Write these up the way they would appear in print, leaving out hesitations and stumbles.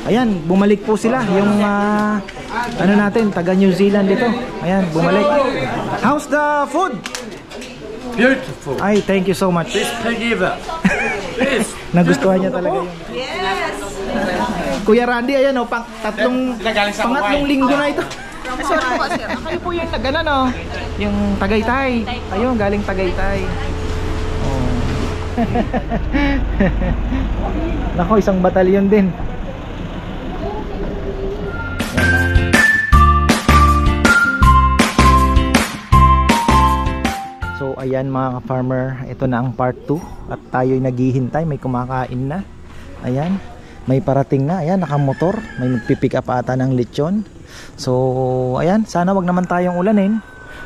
Ayan, bumalik po sila. Yung ano natin, taga New Zealand dito. Ayan, bumalik. How's the food? Beautiful. Ay, thank you so much. This Peggiva. This. Nagustuhan niya talaga yun. Yes! Kuya Randy, ayan o, pangatlong linggo na ito. Sir po kasi, kayo po yung nagana no? Yung Tagaytay. Ayun, galing Tagaytay. Oh. Nako, isang batalyon din. So ayan mga ka-farmer, ito na ang part 2 at tayo'y naghihintay, may kumakain na. Ayan, may parating na, ayan, nakamotor, may magpipick up ata ng lechon. So ayan, sana wag naman tayong ulanin.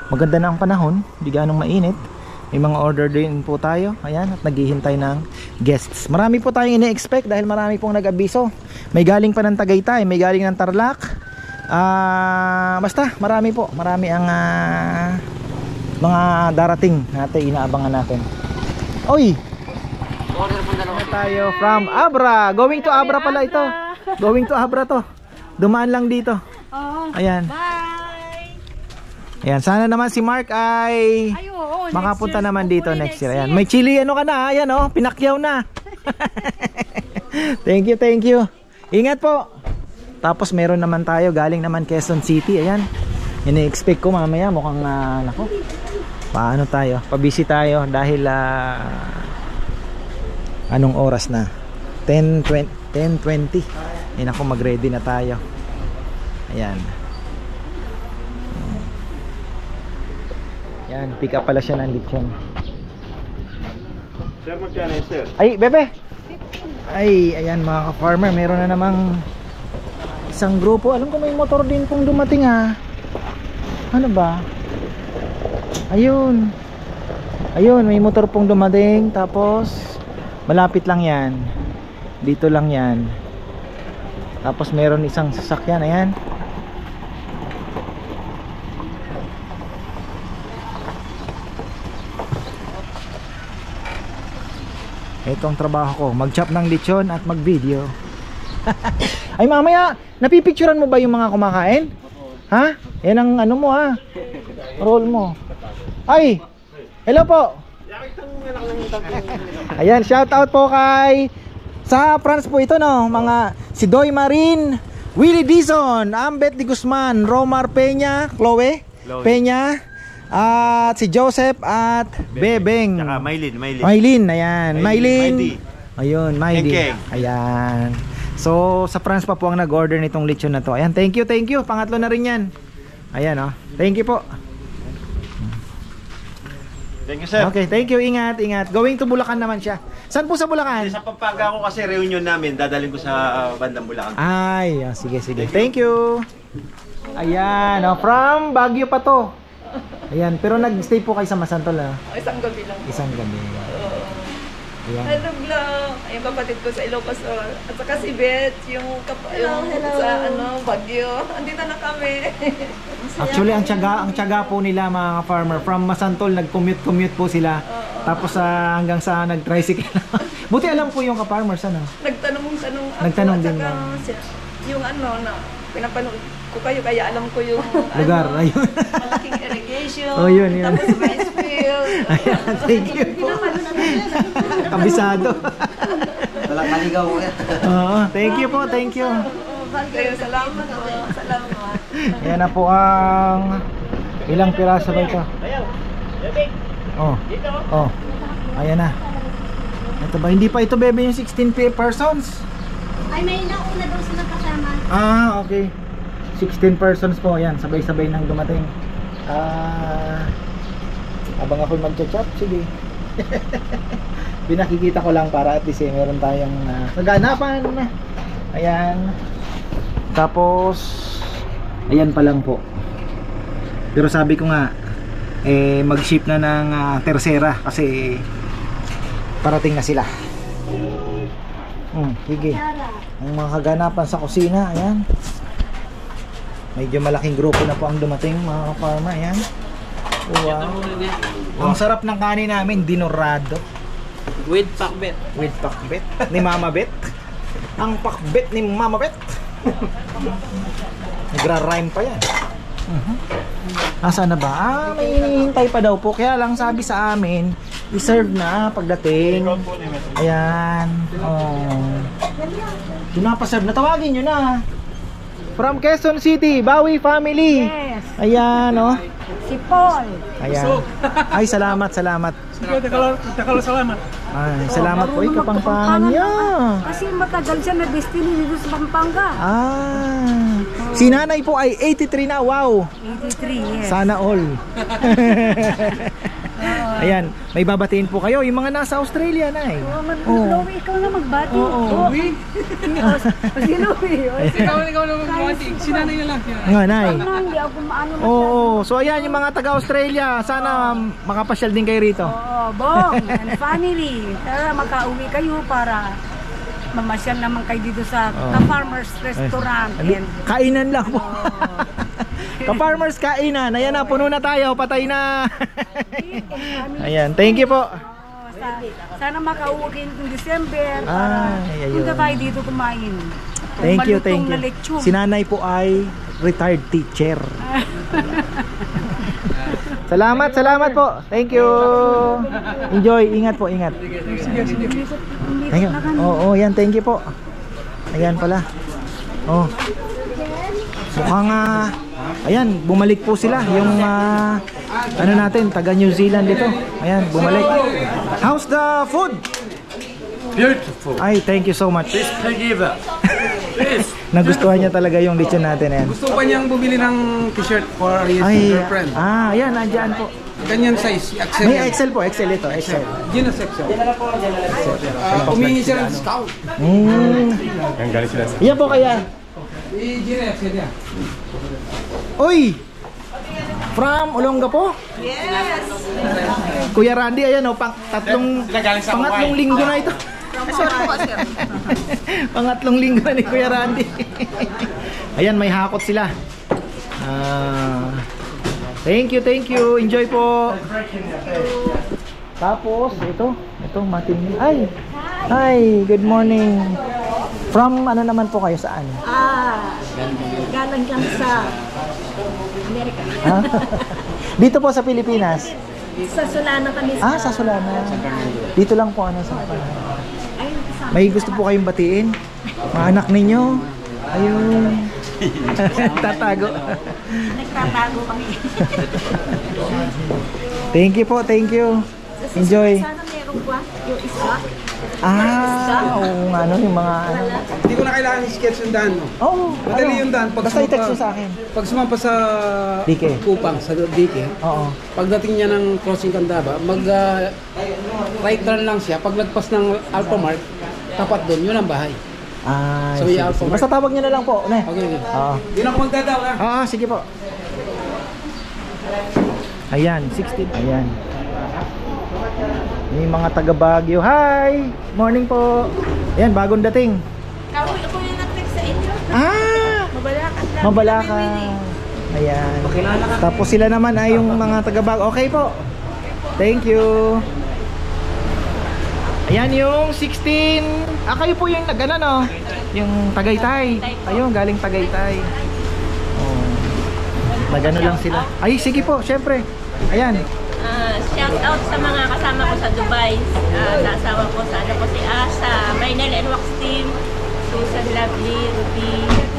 Maganda na ang panahon, di ganong mainit. May mga order din po tayo, ayan, at naghihintay ng guests. Marami po tayong ine-expect dahil marami pong nag-abiso. May galing pa ng Tagaytay, may galing ng Tarlac. Basta marami po, marami ang mga darating natin, inaabangan natin. Oy! Order po na tayo from Abra. Going to Abra pala ito. Going to Abra to. Dumaan lang dito. Ayan. Bye! Ayan, sana naman si Mark ay makapunta naman dito next year. Ayan, may chili ano ka na. Ayan oh, pinakyaw na. Thank you, thank you. Ingat po. Tapos meron naman tayo galing naman Quezon City. Ayan. Ini-expect ko mamaya mukhang nako. Paano tayo? Pabisi tayo dahil anong oras na? 10:20. Eh nako, mag-ready na tayo. Ayan. Yan, pick up pala siya ng lechon. Sir, magkano yun, sir? Ay, bebe! Ay, ayan mga ka-farmer, meron na namang isang grupo. Alam ko may motor din pong dumating Ano ba? Ayun. Ayun, may motor pong dumating. Tapos, malapit lang yan. Dito lang yan. Tapos meron isang sasakyan, ayan. Ito ang trabaho ko, mag-chop ng lechon at mag-video. Ay mamaya, napipicturean mo ba yung mga kumakain? Ha? Yan ang ano mo roll mo. Ay, hello po. Ayan, shout out po kay sa France po ito no, mga si Doy Marin, Willie Dizon, Ambet Di Guzman, Romar Peña, Chloe Peña, at si Joseph at Bebeng. Saka Maylin. Ayan, Maylin. Ayun, Maylin. Ayan. So, sa France pa po ang nag-order nitong lechon na to. Ayan, thank you. Pangatlo na rin yan. Ayan oh. Thank you po. Thank you, sir. Okay, thank you. Ingat. Going to Bulacan naman siya. Saan po sa Bulacan? Sa Pampanga ko kasi reunion namin, dadalhin ko sa bandang Bulacan. Ay, sige. Thank you. Ayan, from Baguio pa to. Ayan, pero nag-stay po kayo sa Masantol Isang gabi lang. Isang gabi. Ayan. Hello, vlog. Yung kapatid ko sa Ilocos. At saka si Beth, yung sa Baguio. Andito na kami. Actually, ang tiyaga po nila mga farmer from Masantol, nag-commute po sila. Tapos hanggang sa nag-tricycle. Buti alam po yung ka-farmers Nagtanong Nagtanong din lang. Yung pinapanood ko kayo, kaya alam ko yung lugar. Ayun. malaking irrigation. Oh, yun. Tapos rice field. Ayan, thank you po. Kabisado. Walang maligaw ulit. Oo, thank you po. Salamat po. Ayan na po ang ilang piraso ba ito? Oh. Ayan na. Ito ba? Hindi pa ito bebe yung 16 persons? Ay, may nauna daw silang kasama. Okay. 16 persons po. Ayan, sabay-sabay nang dumating. Abang ako mag-chop, sige. Pinakikita ko lang para at least meron tayong kaganapan. Ayan. Tapos ayan pa lang po. Pero sabi ko nga mag-ship na ng tersera kasi parating na sila. Sige. Ang mga kaganapan sa kusina, ayan. Medyo malaking grupo na po ang dumating mga farmer, ayan. Wow. Ang sarap ng kanin namin, dinorado. With pakbet. With pakbet. Ni Mama Bet. ang pakbet ni Mama Bet. Nagra-rhyme pa yan. Nasaan na ba? May hinihintay pa daw po. Kaya lang sabi sa amin, i-serve na pagdating. Ayan. Oh. Pinapaserve na. Tawagin nyo na. From Quezon City, Bawi family. Yes. Ayan, oh. Si Paul. Ayan. Ay, salamat. Salamat. Ay, salamat po. Kapangpangan niya. Kasi matagal siya na destiny dito sa Pampanga. Ah. Si nanay po ay 83 na. Wow. 83, yes. Sana all. Ayan, may babatiin po kayo yung mga nasa Australia na eh. Chloe, ikaw na magbati. Oo. Si Chloe. Ikaw na magbati. Sinanay na lang. Nga, nay. Hindi ako maano masyado. Oo. So ayan yung mga taga-Australia. Sana makapasyal din kayo rito. Oo, Bong and family. Tara, makauwi kayo para mamasyal naman kayo dito sa Ka-Farmers Restaurant. And Kainan lang po. Ka-farmers kainan. Ayan na, puno na tayo. Patay na. Ayan, thank you po. sana makauwi ng December para ayun. punta tayo dito kumain. Thank you, Malutong thank na you. lechon. Si nanay po ay retired teacher. Salamat, salamat po. Thank you. Enjoy, ingat po, ingat. Thank you. Oo, yan, thank you po. Ayan pala. Oh. Mukhang ayan, bumalik po sila yung ano natin, taga New Zealand dito. Ayan, bumalik. How's the food? Beautiful. Ay, thank you so much. Please forgive her. Please. Nagustuhan niya talaga yung lechon natin. Ayan. Gusto pa niyang bumili ng t-shirt for his girlfriend. Ayan, andyan po. Ganyan size, XL. May XL po, XL ito, XL. Yun ang section. Umingi siya ng discount. Yan po kaya. Gina, XL yan. Oy! From Olongapo? Yes. Kuya Randy, ayan o, pangatlong linggo na ito. Sorry po, sir. Pangatlong linggo na ni Kuya Randy. Ayan, may hakot sila. Thank you, thank you. Enjoy po. Tapos, ito matindi. Ay! Hi, good morning. From ano naman po kayo, saan? Galang lang sa Amerika. Dito po sa Pilipinas. Sa Solana kami Sa Solana. Dito lang po ano sa May gusto po kayong batiin? Mga anak ninyo? Ayun. Tatago. Nagtatago kami. Thank you po, thank you. Enjoy. Sana meron ba yung isa? Oo nga, ano, yung mga ano. Hindi ko na kailangan i-sketch yung daan mo. Oo. Madali yung daan. Pag Basta i-text mo sa akin. Pag sumampa sa Dike. Kupang, sa Dike, Oo. pagdating niya ng crossing Candaba, right turn lang siya. Pag lagpas ng Alphamart, tapat doon, yun ang bahay. Ah, So, sige, yeah, sige. Basta tawag niyo na lang po. Ne? Okay, okay. Oo. Hindi na ako magdadaw na. Sige po. Ayan, 16. Ayan. May mga taga Baguio. Hi! Morning po. Ayan, bagong dating. Ako yung nag-text sa inyo. Mabalakan lang. Mabalakan. Ayan. Tapos sila naman ay yung mga taga Baguio. Okay po. Thank you. Ayan yung 16. Kayo po yung nag-ano no? Yung Tagaytay. Ayun, galing Tagaytay. Nagano lang sila. Ay, sige po, syempre. Ayan. Shout out sa mga kasama ko sa Dubai. Naasawa ko sa ano ko si Asa, Maynel and Wax Team, Susan Lovely, Ruby,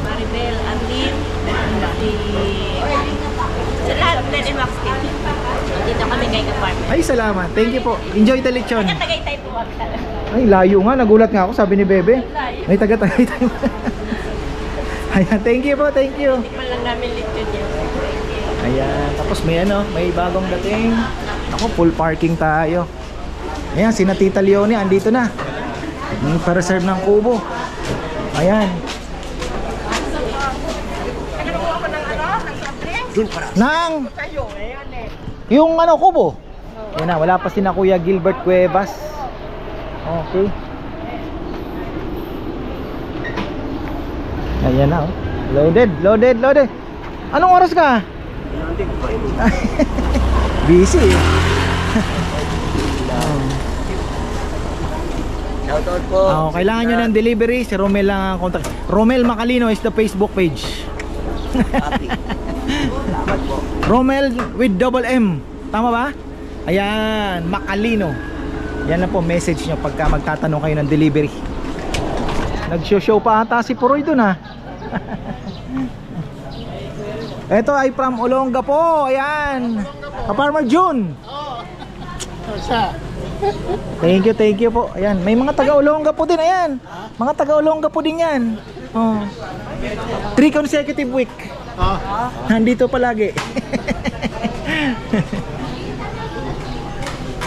Maribel, Arlene, sa lahat ng and Wax Team. Dito kami kay Ka-Farmer. Ay, salamat. Thank you po. Enjoy the lechon. Taga-Tagaytay po ako. Ay, layo nga. Nagulat nga ako. Sabi ni Bebe. May taga-Tagaytay. Ayan, thank you po. Thank you. Tikman lang namin lechon niya. Ayan. Tapos may ano, may bagong dating. Ako, full parking tayo. Ayan, sina Tita Leone, andito na. Pa-reserve ng kubo. Ayan. Nang yung ano, kubo. Ayan na, wala pa sina Kuya Gilbert Cuevas. Okay. Ayan na, oh. Loaded, loaded, loaded. Anong oras ka? Busy. Shoutout po. Kailangan nyo ng delivery, si Romel lang ang contact. Romel Macalino is the Facebook page. Happy. Salamat po. Romel with double M. Tama ba? Ayan, Macalino. Yan lang po message nyo pagka magtatanong kayo ng delivery. Nag-show pa ata si Puroy dun ha. Ito ay from Olongapo. Ayan, Farmer June. Thank you po. Ayan, may mga taga-Olongapo din. Ayan, mga taga-Olongapo din yan. 3 consecutive week. Nandito palagi.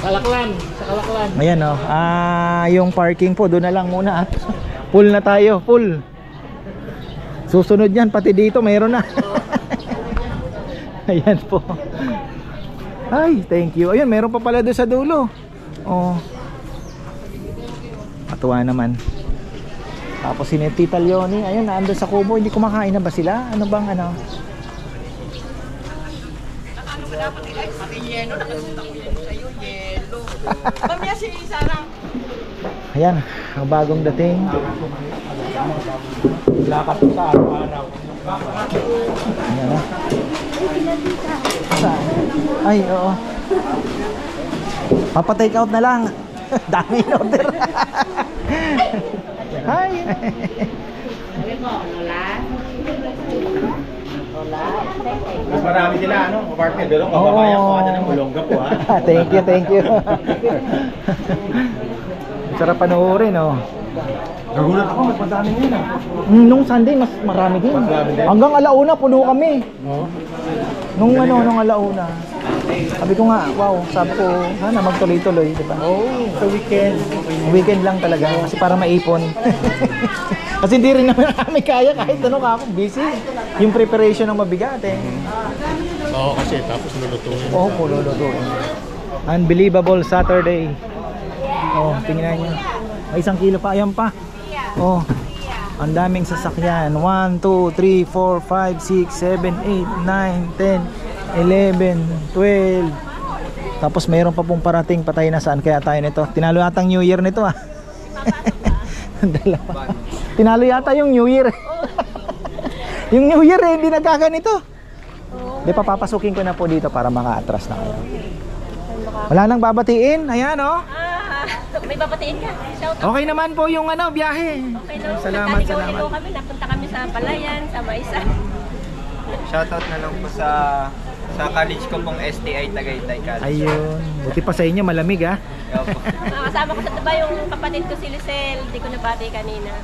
Kalaklan, sa Kalaklan. Ayan yung parking po doon na lang muna. Full na tayo, full. Susunod yan, pati dito mayroon na. Ayan po. Ay, thank you. Ayun, meron pa pala doon sa dulo. Matuwa naman. Tapos si Tita Leonie, ayun, naandun sa kubo. Hindi kumakain na ba sila? Ano bang ano? Ayan, ang bagong dating. Lakad ko sa araw-araw. Ayan na. Saan? Ay, oo. Papa-take out na lang. Dami in order. Hi. Mas marami sila, ano? Apartment, doon. Kababayan ko ka ng Olongapo, ha? Thank you. Sarap panoorin, Nagulat ako, mas madami yun, ha? Nung Sunday, mas marami din. Hanggang alauna, puno kami. Nung alauna. Sabi ko nga, wow, sabi ko, sana magtuloy-tuloy, di ba? Sa weekend. Weekend lang talaga, kasi para maipon. Kasi hindi rin naman kami kaya kahit ako, busy. Yung preparation ng mabigat, Oo, kasi tapos lulutuin. Oo, lulutuin. Unbelievable Saturday. Tingnan nyo. May 1 kilo pa, ayan pa. Ang daming sasakyan. 1, 2, 3, 4, 5, 6, 7, 8, 9, 10, 11, 12. Tapos mayroon pa pong parating, patay na saan kaya tayo nito. Tinalo yata ang New Year nito Dalawa. Tinalo yata yung New Year. Yung New Year hindi nagkaganito. Di pa papasukin ko na po dito para maka-atras na kayo. Wala nang babatiin. Ayan May babatiin ka. Shout out. Okay naman po yung biyahe. Okay lang. Salamat. Hello kami. Napunta kami sa Palayan, sa Maisa. Shoutout na lang po sa college ko pong STI Tagaytay College. Ayun. Buti pa sa inyo malamig Opo. Kasama ko sa Dubai yung kapatid ko si Lisel. Di ko nabati kanina.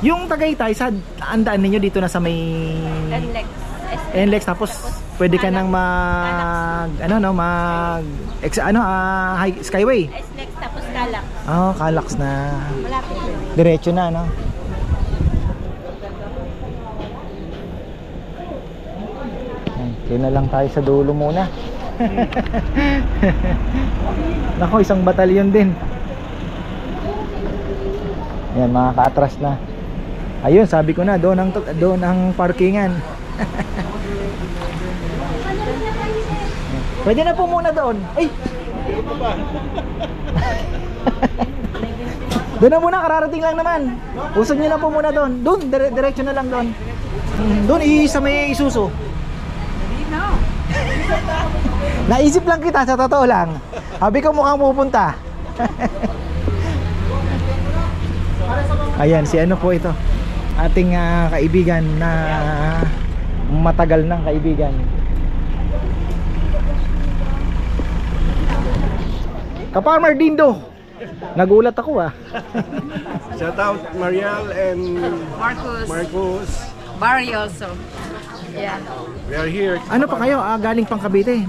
Yung Tagaytay, sa andaan ninyo dito na sa may NLEX, tapos pwede ka nang Skyway. SLEX tapos Calax. Calax na. Malapit yun. Diretso na, Kaya na lang tayo sa dulo muna. Nako, isang batalyon din. Yan, makaka-atras na. Ayun, sabi ko na, doon ang parkingan. Pwede na po muna doon. Ay! Doon na muna, kararating lang naman. Usap nyo na po muna doon. Doon, diretso na lang doon. Doon, sa may Isuzu. Naisip lang kita, sa totoo lang. Sabi ko mukhang pupunta. Ayan, si ano po ito, ating kaibigan na matagal ng kaibigan. Ka-Farmer Dindo. Nagulat ako Shout out Mariel and Marcos. Barrioso. Yeah. We are here. Ano pa kayo? Galing pang Cavite.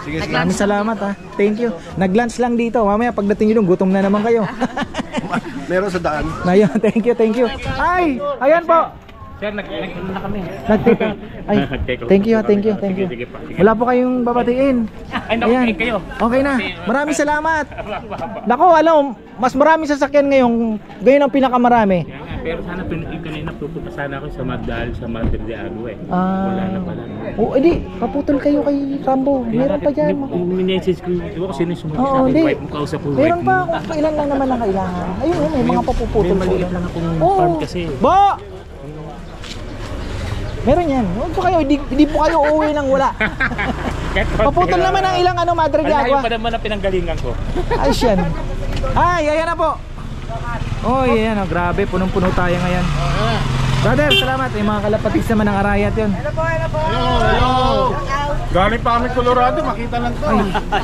Sige, Maraming salamat Thank you. Nag-lunch lang dito. Mamaya pagdating nyo doon, gutom na naman kayo. meron sa daan. Ayun, thank you. Ay, ayan po. Sir, na kami. Ay, thank you. Wala po kayong babatiin. Ay, kayo. Okay na. Maraming salamat. Nako, mas maraming sasakyan ngayon ang pinakamarami. Pero sana kanina pupunta sana ako sa Madal, sa Madre de Agua eh. Wala na pala. Oh, edi, paputol kayo kay Rambo. Meron pa dyan. Minessage ko, di ba kasi sumunod Oo, sa akin, hindi. wife mo, kausap ko, wife Meron mo. pa, kailan lang naman ang kailangan. Ayun, may mga papuputol. May maliit lang akong Oo. farm kasi. Ba! Meron yan. Huwag po kayo, hindi po kayo uuwi nang wala. Paputol naman ang ilang Madre de Alayo Agua. pa naman ang pinanggalingan ko. Ay, siyan. Ay, ayan na po. Oh, yan, grabe, punong-puno tayo ngayon. Brother, salamat. May mga kalapatigs naman ng Arayat yun. Hello! Galing pa kami Colorado, makita lang to.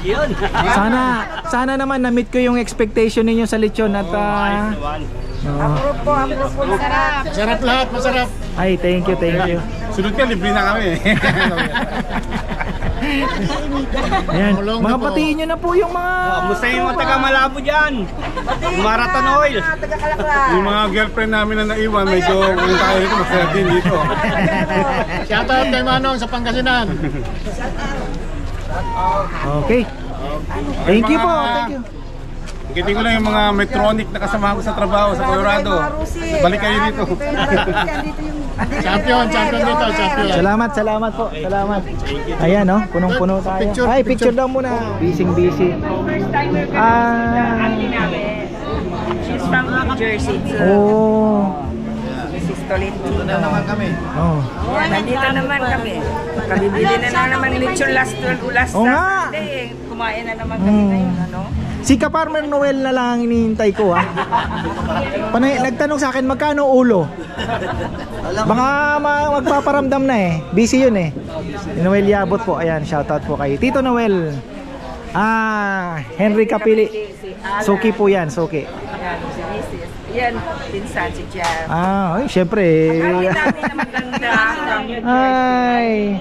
Yun. Sana naman na-meet ko yung expectation ninyo sa lechon at Sarap lahat, masarap. ay, thank you. Sunod ka, libre na kami. Ayan, mga batiin nyo na po yung mga Musta yung mga taga Malabo dyan? Marathon Oil. Yung mga girlfriend namin na naiwan, medyo kung tayo dito, masaya din dito. Shoutout kay Manong sa Pangasinan. Okay. Thank you po, thank you. Giting ko lang yung mga Metronic na kasama ko sa trabaho sa Colorado. Balik kayo dito. Champion dito, champion. Salamat po. Salamat. Ayan, no, punong-puno tayo. Ay, picture daw muna. Busy. She's from New Jersey. Oh. Mrs. Tolentino. Na naman kami. Oh. Yan, nandito naman kami. Kabibili na naman lechon last Oo nga. Sunday. Kumain na naman kami ngayon, ano? Si Ka-Farmer Noel na lang ang hinihintay ko, ha. Nagtanong sa akin magkano ulo. Baka magpaparamdam na eh. Busy yun eh. Noel Yabot po. Ayan, shoutout po kay Tito Noel. Henry Kapili. Suki po yan, Suki. Yan, si Mrs. Yan, pinsan si Jan. Ay, syempre. Ay, dami na maganda. Ay.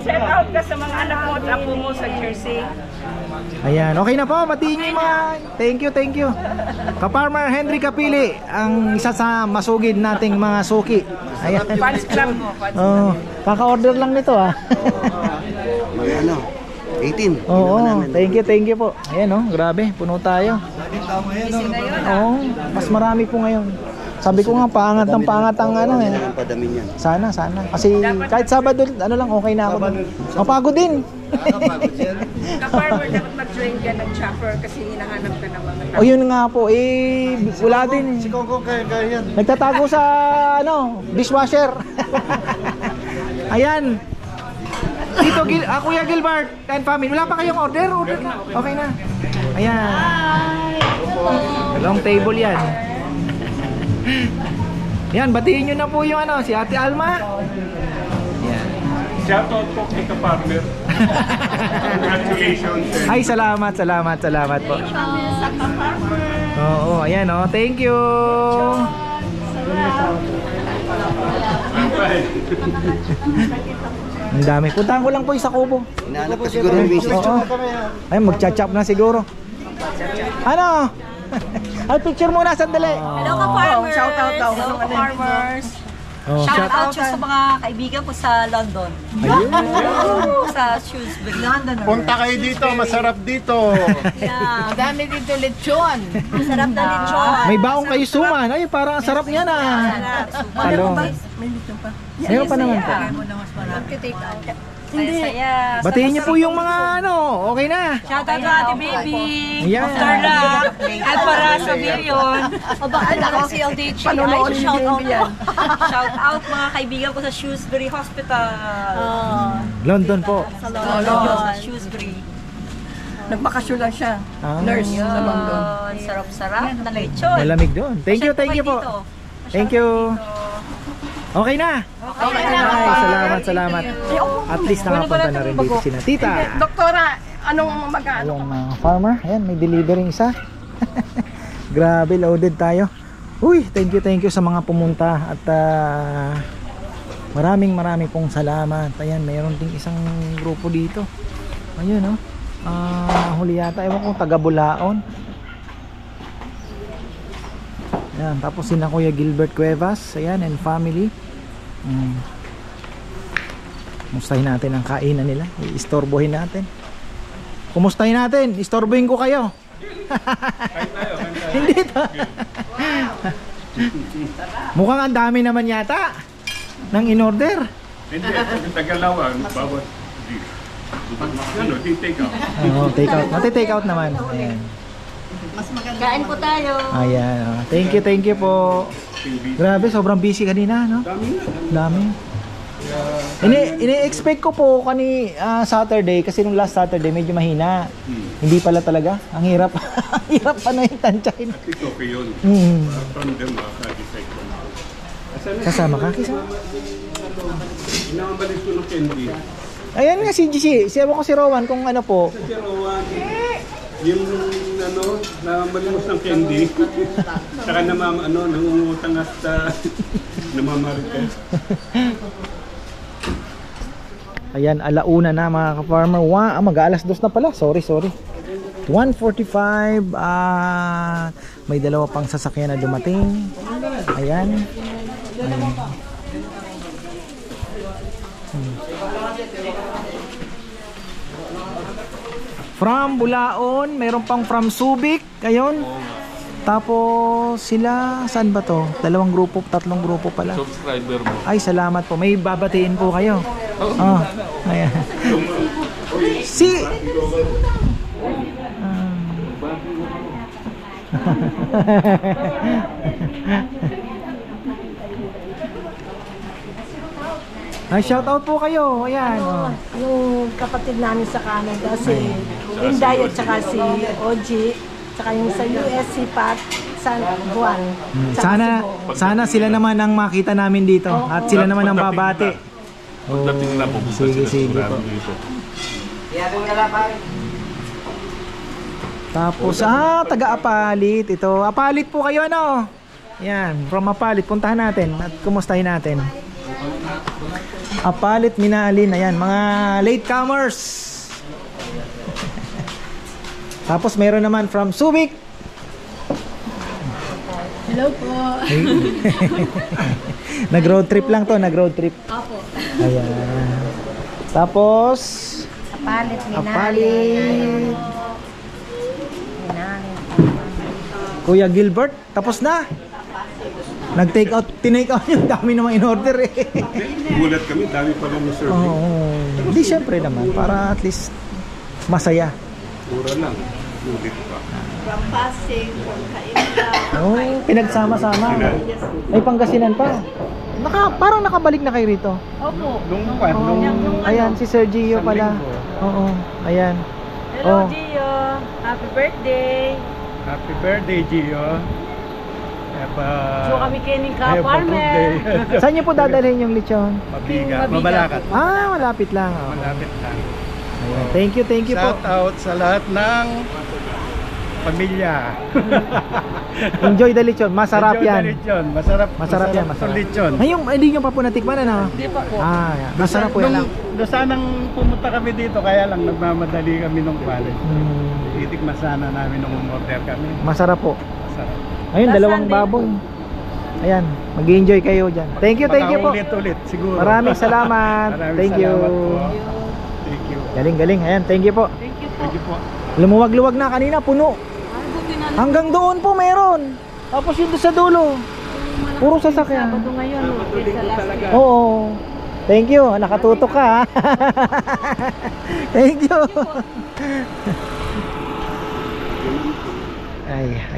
Check out ka sa mga anak mo at apo mo sa Jersey. Ayan, okay na po. Matiin niyo yung mga. Thank you. Ka-Farmer Henry Kapili, ang isa sa masugid nating mga suki. Ayan. Fans club mo. Oh, kaka-order lang nito, ha. Ano? 18. Oo, thank you po. Ayan, oh, grabe, puno tayo. Oo, mas marami po ngayon. Sabi ko nga, pangat ang ano eh. Padami niyan. Sana. Kasi kahit Sabado, ano lang, okay na ako. Mapagod din. Ka-farmer, dapat mag-join ka ng chopper kasi hinahanap ka ng mga tao. O yun nga po, wala din. Si Coco kaya yan. Nagtatago sa, dishwasher. Ayan. Tito Kuya Gilbert and family. Wala pa kayong order? Order na. Okay na. Ayan. Long table yan. Yan, batiin nyo na po yung si Ate Alma. Yan. Shoutout po kay Ka-Farmer. Congratulations. Ay, salamat po. Oo, ayan thank you. Ang dami. Puntahan ko lang po sa Kubo. Inaanap ka siguro yung business. Oo. Ay, magcha-chop na siguro. Ano? Ay, picture muna sandali. Hello ka-farmers! Shout out daw. Hello ka-farmers! Oh, Shout out sa mga kaibigan ko sa London. Sa Shrewsbury. Punta kayo dito, masarap dito. Yeah. Dami dito lechon. Masarap na lechon. May baong kayo suman. Ay, parang ang sarap niya na. Talong. Meron pa naman po. Hindi. Saya. Batiin niyo po yung mga okay na. Shout out to Ate Baby. Ayan. After luck. Alpara sa Billion. O baka ako si LDG. Ay, shout out mo. Shout out mga kaibigan ko sa Shrewsbury Hospital. London po. Sa London. Shrewsbury. Nagbakasyon lang siya. Nurse sa London. Sarap-sarap na lechon. Malamig doon. Thank you po. Thank you. Okay na. Okay na. Ay, salamat. At least nakapunta na rin dito si Tita. Doktora, anong mag-ano? Yung mga farmer, ayan, may delivering isa. Grabe, loaded tayo. Uy, thank you sa mga pumunta at maraming pong salamat. Ayan, mayroon ding isang grupo dito. Ayun, huli yata, ewan kong taga Bulaon. Ayan, tapos sina Kuya Gilbert Cuevas, ayan, and family. Kumustahin natin ang kainan nila. Iistorbohin natin. Kumustahin natin, istorbohin ko kayo. Hindi to. Mukhang ang dami naman yata ng in-order. Hindi, Tagalawan, bawat ano, di take out. Oo, take out. Mati-take out naman. Ayan. Kain po tayo. Ayan. Thank you po. Grabe, sobrang busy kanina, no? Dami. Ini-expect ko po Saturday kasi nung last Saturday medyo mahina. Hindi pala talaga. Ang hirap. Ang hirap pa na yung tansyahin. Okay yun. From them, makaka-decide ko. Kasama ka? Kasama? Inambalis ko ng candy. Ayan nga si GC. Siya ko si Rowan kung ano po. Si Rowan, yung ano, namamalimos ng candy. Saka nangungutang at namamarites. Ayan, alauna na mga ka-farmer. Mag-aalas 2 na pala. Sorry. 1:45. May dalawa pang sasakyan na dumating. Ayan. From Bulaon, mayroon pang from Subic. Ayun. Tapos sila, saan ba to? 2 grupo, 3 grupo pala. Subscriber mo. Ay, salamat po. May babatiin po kayo. Oh, ayan. Ay, shout out po kayo. Ayan. Yung kapatid namin sa Canada, si Inday at saka si OG, saka yung sa US, si Pat, San Juan. Sana sila naman ang makita namin dito. At sila naman ang babati. Pagdating na po. Sige po. Tapos, taga-Apalit. Ito, Apalit po kayo, ano? Yan, from Apalit. Puntahan natin at kumustahin natin. Apalit, Minalin. Ayan, mga latecomers. Tapos, meron naman from Subic. Hello po. Nag-road trip lang to, nag-road trip. Opo. Ayan. Tapos, Apalit, Apalit. Kuya Gilbert, tapos na. Nag-take out, tinake out yung dami namang in-order eh. Gulat kami, dami pa lang serving. Hindi, syempre naman, para at least masaya. Mura lang, ulit pa. From Pasig, from Kainta. Pinagsama-sama. May Pangasinan pa. Parang nakabalik na kayo rito. Opo. Ayan, si Sir Gio pala. Oo, ayan. Hello, Gio. Happy birthday. Happy birthday, Gio. So kami kining ka-farmer. Saan niyo po dadalhin yung lechon? Mabalakat. Malapit lang. Malapit lang. Ayan. Thank you po. Shout out sa lahat ng pamilya. Enjoy the lechon. Masarap yan. Masarap yan. Lechon. Ngayon, hindi nyo pa po natikman, ano? Hindi pa po. Yan. Masarap po yan. Sanang pumunta kami dito, kaya lang nagmamadali kami nung college. Titikman sana namin nung umorder kami. Masarap po. Masarap. Ayun, dalawang baboy. Ayan, mag-enjoy kayo dyan. Thank you po. Ulit siguro. Maraming salamat. Thank you. Thank you. Galing. Ayan, thank you po. Thank you po. Lumuwag-luwag na kanina, puno. Hanggang doon po meron. Tapos yun doon sa dulo. Puro sasakyan. Sabado ngayon, Oo. Thank you. Nakatutok ka, ha? Thank you.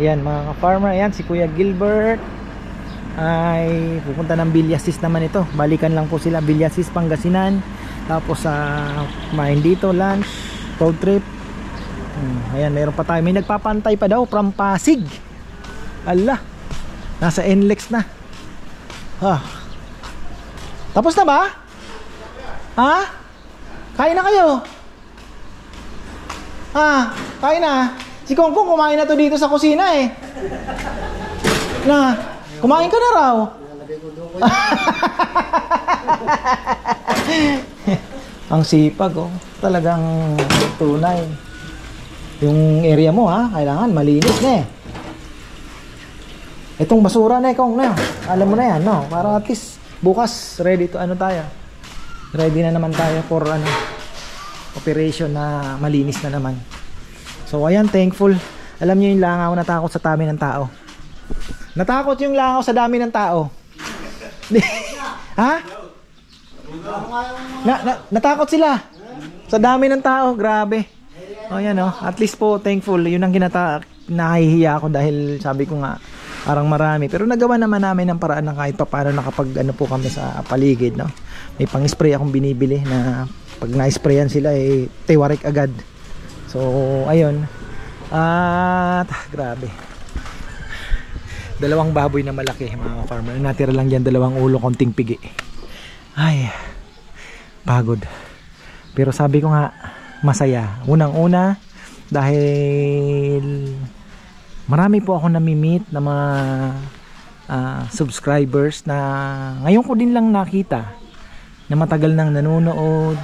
Ayan mga ka-farmer. Ayan si Kuya Gilbert. Ay pupunta ng Villasis naman ito. Balikan lang po sila. Villasis, Pangasinan. Tapos kumain dito, lunch, road trip. Ayan, meron pa tayo. May nagpapantay pa daw from Pasig. Ala, nasa NLEX na. Tapos na ba? Kain na kayo? Kain na. Si Kongkong kumain na to dito sa kusina eh. Kumain ka na raw. Ang sipag, talagang tunay. Yung area mo, kailangan malinis na eh. Itong basura na Kong na. Alam mo na yan, no? Para at least bukas ready to tayo. Ready na naman tayo for operation na malinis na naman. So ayan, thankful. Alam niyo yung langaw na takot sa tabi ng tao. Natakot yung langaw sa dami ng tao. Ha? Natakot sila sa dami ng tao, grabe. O yan o, at least po thankful. Yun ang nahihiya ako dahil sabi ko nga parang marami, pero nagawa naman namin ng paraan na kahit paano nakapag ano po kami sa paligid, no. May pang-spray akong binibili na pag na-sprayan sila tiwarik agad. So ayun, at grabe, 2 baboy na malaki mga farmer. Natira lang dyan 2 ulo, konting pigi. Ay, pagod. Pero sabi ko nga, masaya. Unang-una dahil marami po ako nami-meet na mga subscribers na ngayon ko din lang nakita na matagal nang nanonood.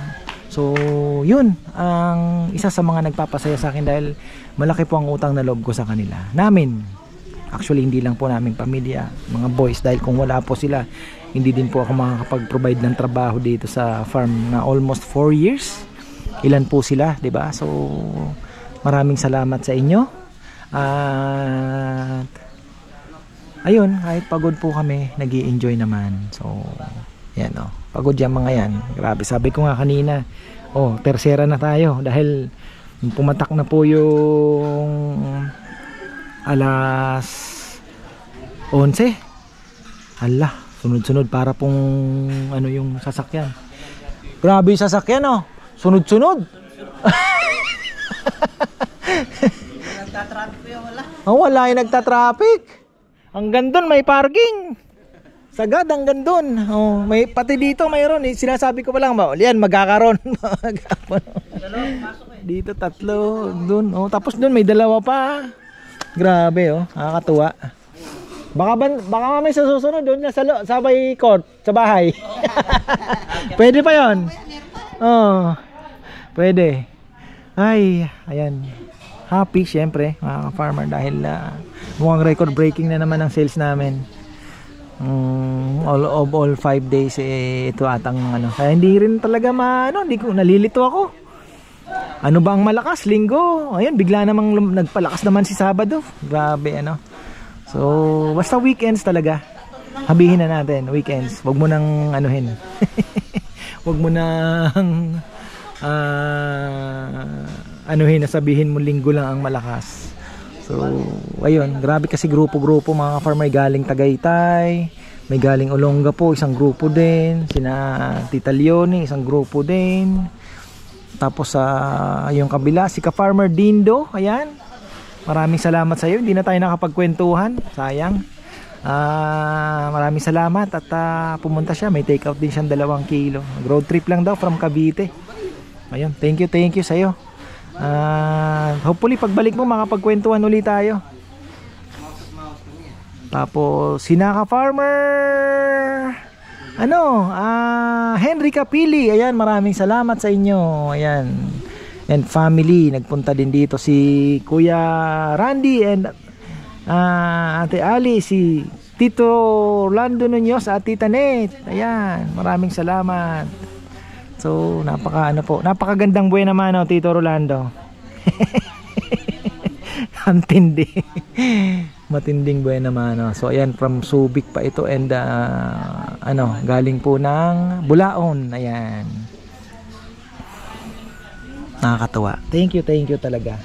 So yun ang isa sa mga nagpapasaya sa akin dahil malaki po ang utang na loob ko sa kanila. Namin, actually hindi lang po namin pamilya, mga boys, dahil kung wala po sila hindi din po ako makakapag-provide ng trabaho dito sa farm na almost 4 years. Ilan po sila, 'di ba? So maraming salamat sa inyo. At ayun, kahit pagod po kami, nag-i-enjoy naman. So yan o, pagod yan mga yan. Grabe, sabi ko nga kanina, tercera na tayo dahil pumatak na po yung alas 11. Hala, sunod-sunod para pong ano yung sasakyan. Grabe yung sasakyan o, sunod-sunod. Wala yung nagtatraffic. Hanggang dun may parking. Sagad hanggang dun. May pati dito mayroon. Sinasabi ko pa lang ba, yan magkakaroon. Dito 3 dun. Tapos dun may 2 pa. Grabe nakakatuwa. Baka may sa susunod dun sa may court, sa bahay. Pwede pa yon. Pwede. Ay, ayan. Happy syempre mga farmer dahil mukhang record breaking na naman ang sales namin. All 5 days ito atang ano. Kaya hindi rin talaga hindi ko nalilito ako. Ano ba ang malakas? Linggo. Ayun, bigla namang nagpalakas naman si Sabado. Grabe So, basta weekends talaga. Habihin na natin, weekends. Wag mo nang anuhin. Wag mo nang anuhin na sabihin mo linggo lang ang malakas. So ayun, grabe kasi grupo-grupo mga farmer, galing Tagaytay, may galing Olonga po, isang grupo din, sina Tita Leonie, isang grupo din. Tapos yung kabila, si Ka-Farmer Dindo, ayan. Maraming salamat sa iyo, hindi na tayo nakapagkwentuhan, sayang. Maraming salamat at pumunta siya, may take out din siyang 2 kilo. Road trip lang daw from Cavite. Ayun, thank you sa iyo. Hopefully pagbalik mo makapagkwentuhan ulit tayo. Tapos Sinaka Farmer Henry Capili, ayan, maraming salamat sa inyo. Ayan, and family, nagpunta din dito si Kuya Randy and Ate Ali, si Tito Rolando Nunez at Tita Net. Ayan, maraming salamat. So, napakagandang buhay naman Tito Rolando. Antindi. Matinding buhay naman So, ayan, from Subic pa ito and galing po ng Bulaon. Ayan. Nakakatuwa. Thank you talaga.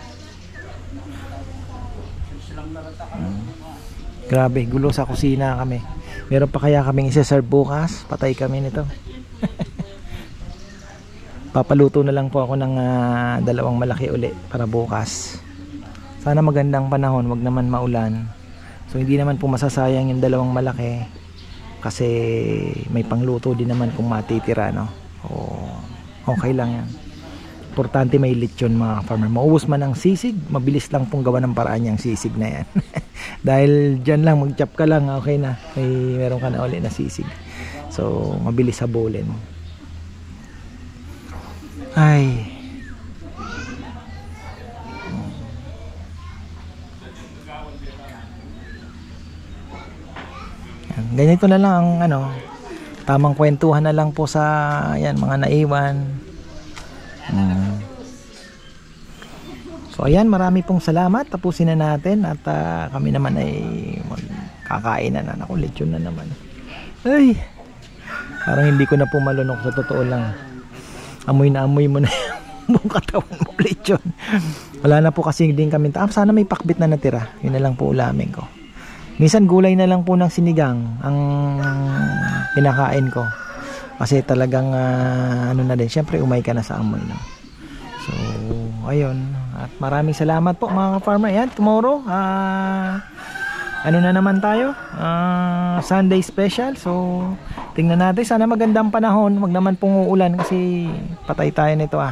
Grabe, gulo sa kusina kami. Meron pa kaya kaming isa-serve bukas? Patay kami nito. Papaluto na lang po ako ng 2 malaki uli para bukas. Sana magandang panahon, wag naman maulan. So hindi naman po masasayang yung 2 malaki kasi may pangluto din naman kung matitira okay lang yan. Importante may lechon mga farmer. Maubos man ang sisig, mabilis lang pong gawa ng paraan yung sisig na yan. Dahil dyan lang, mag-chop ka lang, okay na. Meron ka na uli na sisig. So mabilis habulin. Ay, ganito na lang ang tamang kwentuhan na lang po sa mga naiwan. So ayan, marami pong salamat. Tapusin na natin at kami naman ay Kakainan na. Naku, lechon na naman. Ay, parang hindi ko na pumalunok sa totoo lang. Amoy na amoy mo na yung buong katawan mo, lechon. Wala na po kasi din kami. Sana may pakbit na natira. Yun na lang po ulamin ko. Minsan gulay na lang po ng sinigang ang pinakain ko. Kasi talagang ano na din. Siyempre umay ka na sa amoy. No? So, ayun. At maraming salamat po mga ka-farmer. Ayan, tomorrow. Ano na naman tayo? Sunday special. So, tingnan natin. Sana magandang panahon. Wag naman pong uulan kasi patay tayo nito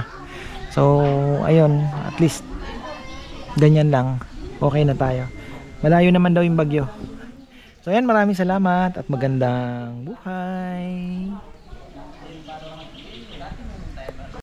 So, ayun. At least, ganyan lang. Okay na tayo. Malayo naman daw yung bagyo. So, ayan. Maraming salamat at magandang buhay.